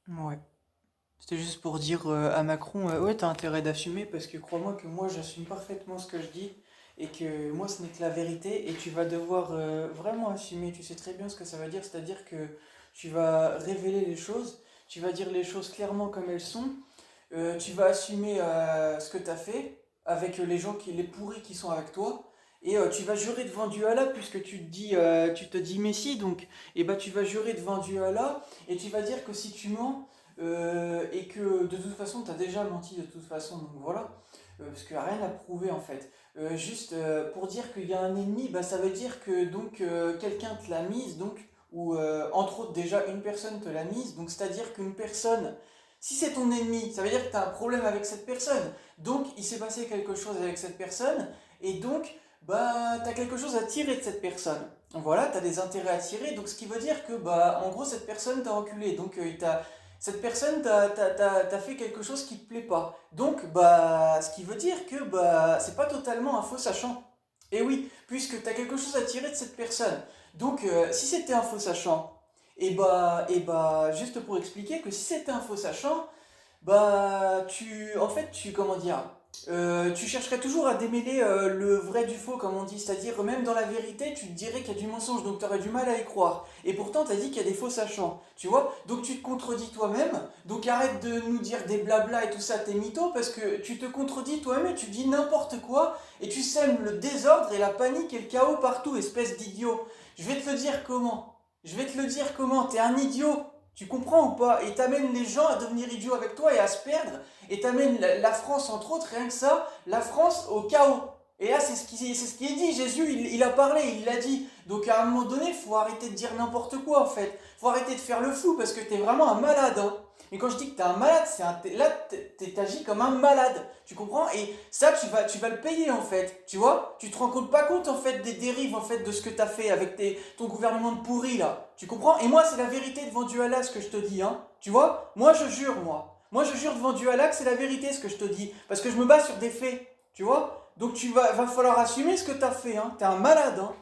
Ouais. C'était juste pour dire à Macron, ouais, t'as intérêt d'assumer parce que crois-moi que moi j'assume parfaitement ce que je dis et que moi ce n'est que la vérité et tu vas devoir vraiment assumer. Tu sais très bien ce que ça veut dire, c'est-à-dire que tu vas révéler les choses, tu vas dire les choses clairement comme elles sont, tu vas assumer ce que t'as fait avec les pourris qui sont avec toi. Et tu vas jurer devant Dieu Allah puisque tu te dis Messie donc et bah tu vas jurer devant Dieu Allah et tu vas dire que si tu mens et que de toute façon, tu as déjà menti de toute façon, donc voilà, parce qu'il n'y a rien à prouver en fait. Juste pour dire qu'il y a un ennemi, bah, ça veut dire que donc quelqu'un te l'a mise, donc, ou entre autres déjà une personne te l'a mise, donc c'est-à-dire qu'une personne, si c'est ton ennemi, ça veut dire que tu as un problème avec cette personne, donc il s'est passé quelque chose avec cette personne, et donc bah, tu as quelque chose à tirer de cette personne. Voilà, tu as des intérêts à tirer, donc ce qui veut dire que, bah, en gros, cette personne t'a reculé, donc cette personne t'a fait quelque chose qui te plaît pas. Donc, bah, ce qui veut dire que bah, c'est pas totalement un faux sachant. Et oui, puisque tu as quelque chose à tirer de cette personne. Donc, si c'était un faux sachant, juste pour expliquer que si c'était un faux sachant, bah, comment dire, tu chercherais toujours à démêler le vrai du faux, comme on dit, c'est-à-dire même dans la vérité, tu te dirais qu'il y a du mensonge, donc tu aurais du mal à y croire. Et pourtant, tu as dit qu'il y a des faux sachants, tu vois? Donc tu te contredis toi-même, donc arrête de nous dire des blabla et tout ça, t'es mytho, parce que tu te contredis toi-même et tu dis n'importe quoi, et tu sèmes le désordre et la panique et le chaos partout, espèce d'idiot. Je vais te le dire comment. Je vais te le dire comment, t'es un idiot. Tu comprends ou pas? Et t'amènes les gens à devenir idiots avec toi et à se perdre. Et t'amènes la France, entre autres, rien que ça, la France au chaos. Et là, c'est ce qui est dit. Jésus, il a parlé, il l'a dit. Donc à un moment donné, il faut arrêter de dire n'importe quoi, en fait. Faut arrêter de faire le fou parce que t'es vraiment un malade, hein. Et quand je dis que t'es un malade, là, t'agis comme un malade. Tu comprends? Et ça, tu vas le payer, en fait. Tu vois? Tu te rends compte pas compte, en fait, des dérives, en fait, de ce que t'as fait avec ton gouvernement de pourri, là. Tu comprends? Et moi, c'est la vérité devant Dieu Allah, ce que je te dis, hein. Tu vois? Moi, je jure, moi. Moi, je jure devant Dieu Allah que c'est la vérité, ce que je te dis. Parce que je me base sur des faits. Tu vois? Donc, va falloir assumer ce que t'as fait, hein. T'es un malade, hein.